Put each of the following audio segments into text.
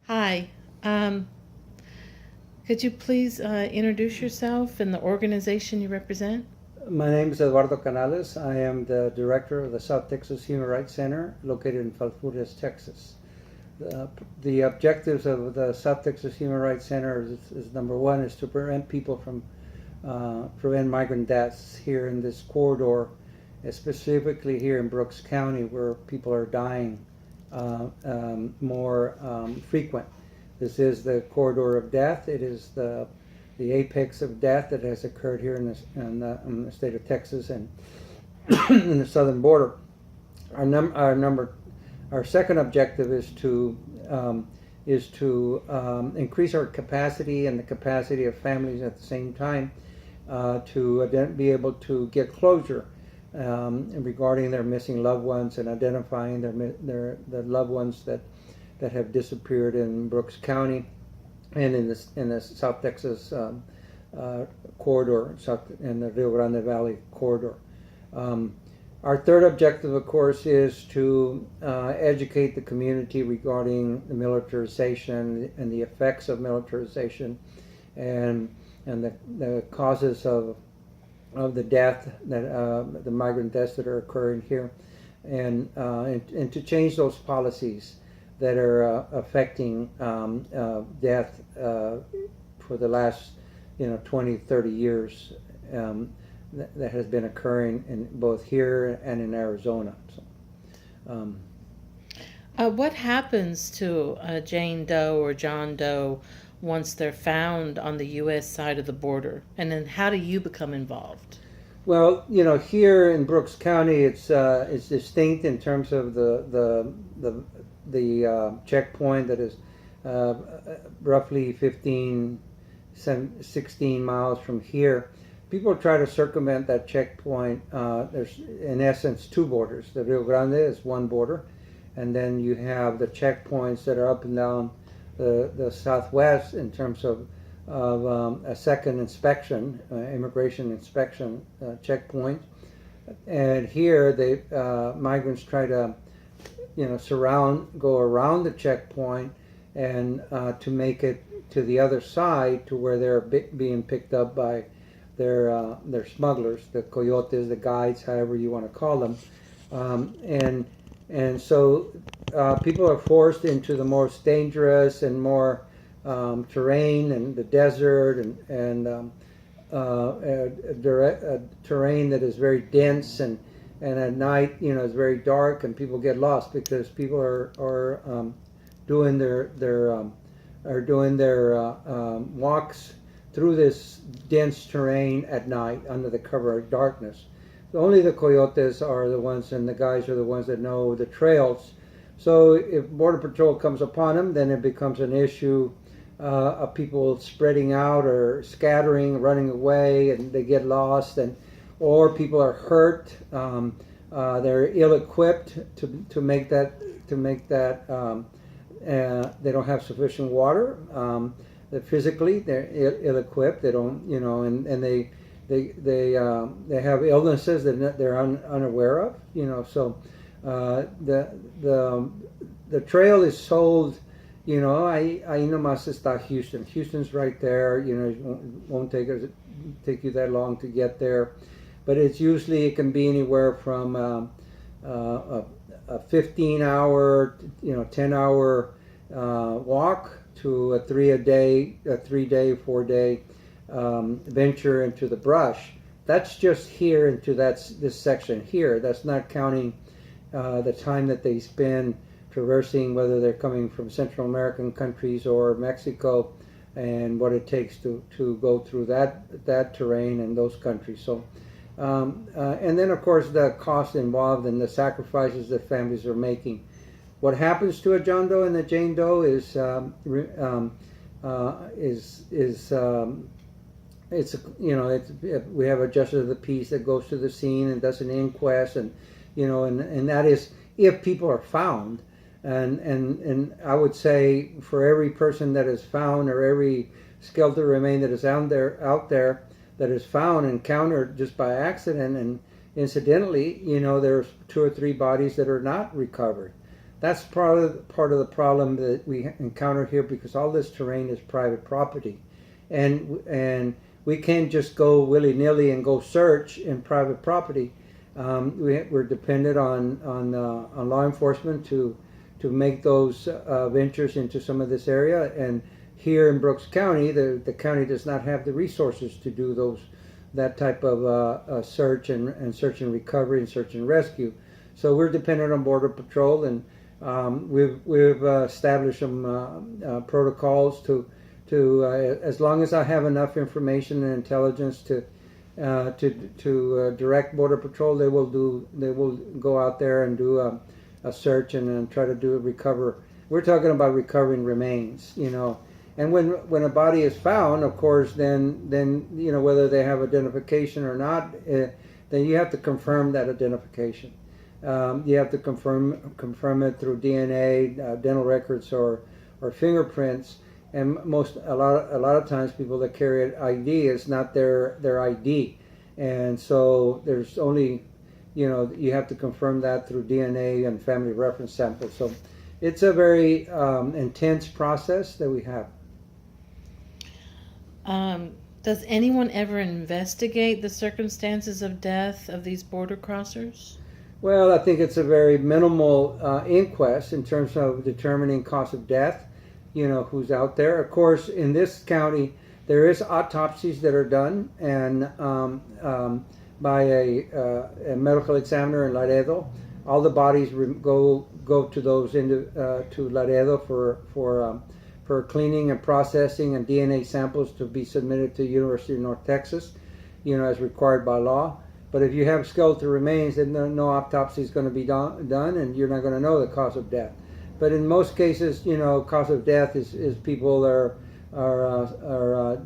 Hi. Um, could you please introduce yourself and the organization you represent? My name is Eduardo Canales. I am the director of the South Texas Human Rights Center located in Falfurrias, Texas. The objectives of the South Texas Human Rights Center is number one is to prevent people from prevent migrant deaths here in this corridor, specifically here in Brooks County where people are dying more frequent. This is the corridor of death. It is the apex of death that has occurred here in the state of Texas and in the southern border. Our second objective is to increase our capacity and the capacity of families at the same time to be able to get closure regarding their missing loved ones and identifying their loved ones that have disappeared in Brooks County and in the South Texas corridor, in the Rio Grande Valley corridor. Our third objective, of course, is to educate the community regarding the militarization and the effects of militarization and the causes of the death, the migrant deaths that are occurring here, and to change those policies that are affecting death for the last 20, 30 years that has been occurring in both here and in Arizona. What happens to Jane Doe or John Doe once they're found on the U.S. side of the border? And then how do you become involved? Well, here in Brooks County, it's distinct in terms of the checkpoint that is roughly 16 miles from here. People try to circumvent that checkpoint. There's, in essence, two borders. The Rio Grande is one border, and then you have the checkpoints that are up and down the southwest in terms of a second inspection, immigration inspection checkpoint. And here, migrants try to go around the checkpoint and to make it to the other side to where they're being picked up by their smugglers, the coyotes, the guides, however you want to call them. And so people are forced into the most dangerous and more terrain and the desert and terrain that is very dense and at night, it's very dark and people get lost because people are doing their walks through this dense terrain at night under the cover of darkness. Only the coyotes are the ones, and the guys are the ones that know the trails. So if Border Patrol comes upon them, then it becomes an issue of people spreading out or scattering, running away, and they get lost, or people are hurt. They're ill-equipped to make that. They don't have sufficient water. Physically, they're ill-equipped. They don't, and they have illnesses that they're unaware of. So the trail is sold. Ahí nomás está Houston. Houston's right there. It won't take you that long to get there, but it can be anywhere from a 15-hour, 10-hour walk to a 3-day, 4-day venture into the brush. That's just here into this section here. That's not counting the time that they spend traversing, whether they're coming from Central American countries or Mexico, and what it takes to go through that terrain and those countries. So, and then of course the cost involved and the sacrifices that families are making. What happens to a John Doe and a Jane Doe is we have a justice of the peace that goes to the scene and does an inquest, and that is if people are found. And I would say for every person that is found or every skeleton remain that is out there that is found, encountered just by accident and incidentally, there's 2 or 3 bodies that are not recovered. That's part of the problem that we encounter here, because all this terrain is private property, and we can't just go willy nilly and go search in private property. We're dependent on law enforcement to make those ventures into some of this area. And here in Brooks County, the county does not have the resources to do that type of search and search and recovery and search and rescue. So we're dependent on Border Patrol, and we've established some protocols to as long as I have enough information and intelligence to direct Border Patrol, they will go out there and do a search and try to recover. We're talking about recovering remains, And when a body is found, of course, then whether they have identification or not, then you have to confirm that identification. You have to confirm it through DNA, dental records, or fingerprints. And a lot of times, people that carry an ID is not their ID, and so there's only, you have to confirm that through DNA and family reference samples. So it's a very intense process that we have. Does anyone ever investigate the circumstances of death of these border crossers? Well, I think it's a very minimal inquest in terms of determining cause of death. Who's out there. Of course, in this county, there is autopsies that are done, and by a medical examiner in Laredo. All the bodies go to those to Laredo for cleaning and processing, and DNA samples to be submitted to University of North Texas, as required by law. But if you have skeletal remains, then no autopsy is going to be done, and you're not going to know the cause of death. But in most cases, cause of death is people are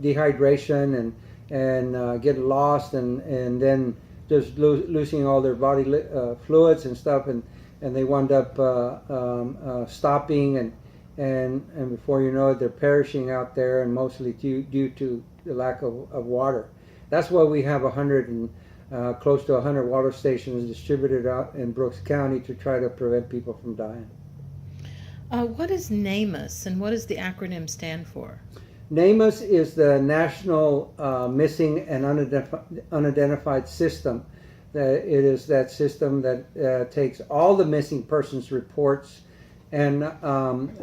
dehydration and get lost and then just losing all their body fluids and stuff, and they wind up stopping and before you know it, they're perishing out there, and mostly due to the lack of water. That's why we have close to 100 water stations distributed out in Brooks County to try to prevent people from dying. What is NAMUS, and what does the acronym stand for? NAMUS is the National Missing and Unidentified System. It is that system that takes all the missing persons reports and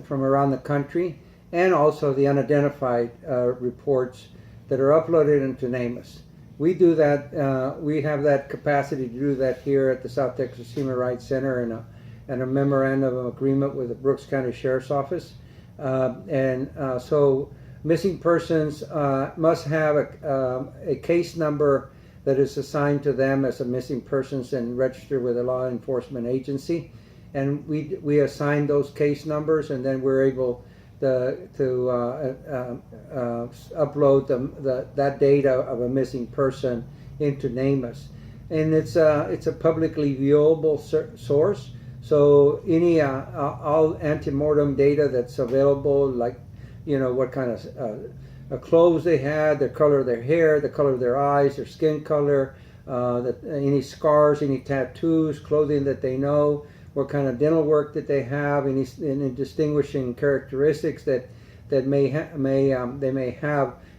from around the country, and also the unidentified reports that are uploaded into NAMUS. We do that. We have that capacity to do that here at the South Texas Human Rights Center and a memorandum of agreement with the Brooks County Sheriff's Office. So missing persons must have a case number that is assigned to them as a missing persons and registered with a law enforcement agency. And we assign those case numbers, and then we're able to upload that data of a missing person into NAMUS. And it's a publicly viewable source. So any all antemortem data that's available, like what kind of clothes they had, the color of their hair, the color of their eyes, their skin color, any scars, any tattoos, clothing that they know, what kind of dental work that they have, any distinguishing characteristics that they may have.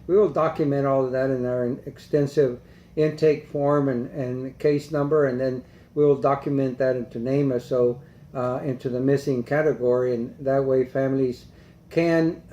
We will document all of that in our extensive intake form and case number, and then we will document that into NAMUS, so into the missing category, and that way families can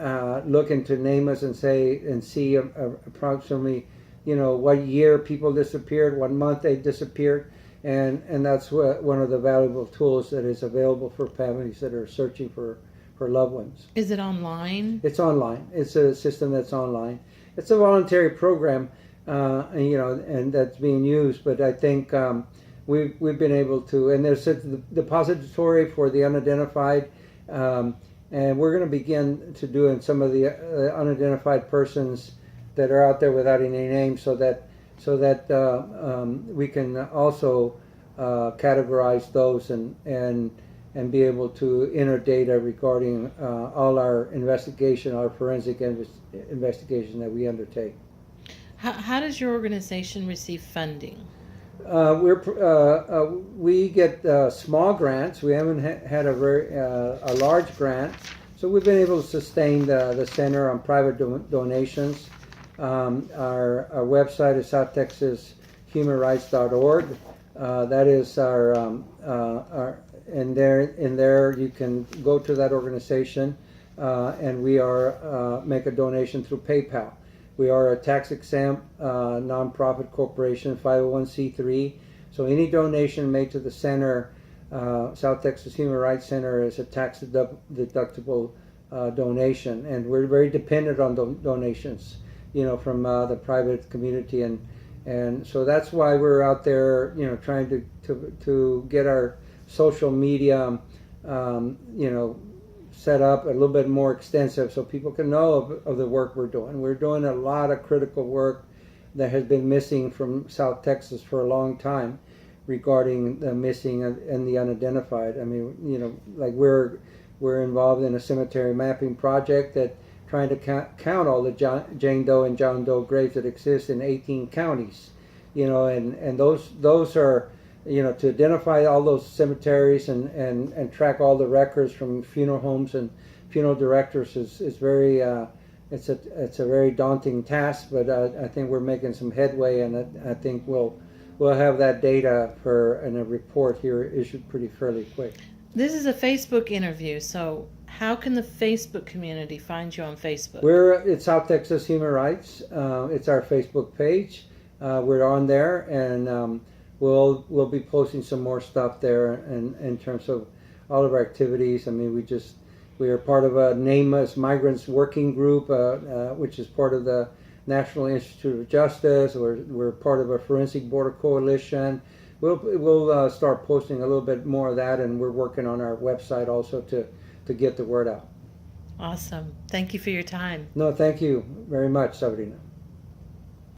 look into NAMUS and see approximately, what year people disappeared, what month they disappeared, and that's one of the valuable tools that is available for families that are searching for loved ones. Is it online? It's online. It's a system that's online. It's a voluntary program, and that's being used, but I think we've been able to, and there's a depository for the unidentified, and we're going to begin to do in some of the unidentified persons that are out there without any names, so that we can also categorize those and be able to enter data regarding all our investigation, our forensic investigation that we undertake. How does your organization receive funding? We get small grants. We haven't had a large grant, so we've been able to sustain the center on private donations. Our website is southtexashumanrights.org. That is our in there you can go to that organization, and we are make a donation through PayPal. We are a tax-exempt nonprofit corporation, 501c3. So any donation made to the center, South Texas Human Rights Center, is a tax-deductible donation, and we're very dependent on donations, from the private community, and so that's why we're out there, trying to get our social media, set up a little bit more extensive so people can know of the work we're doing. We're doing a lot of critical work that has been missing from South Texas for a long time regarding the missing and the unidentified. I mean, like we're involved in a cemetery mapping project that trying to count all the Jane Doe and John Doe graves that exist in 18 counties, and those are, to identify all those cemeteries and track all the records from funeral homes and funeral directors is very, it's a very daunting task, but I think we're making some headway, and I think we'll have that data in a report here issued pretty fairly quick. This is a Facebook interview, so how can the Facebook community find you on Facebook? It's South Texas Human Rights. It's our Facebook page. We're on there, and we'll be posting some more stuff there in terms of all of our activities. I mean, we are part of a Nameless Migrants Working Group, which is part of the National Institute of Justice. We're part of a Forensic Border Coalition. We'll start posting a little bit more of that, and we're working on our website also to get the word out. Awesome. Thank you for your time. No, thank you very much, Sabrina.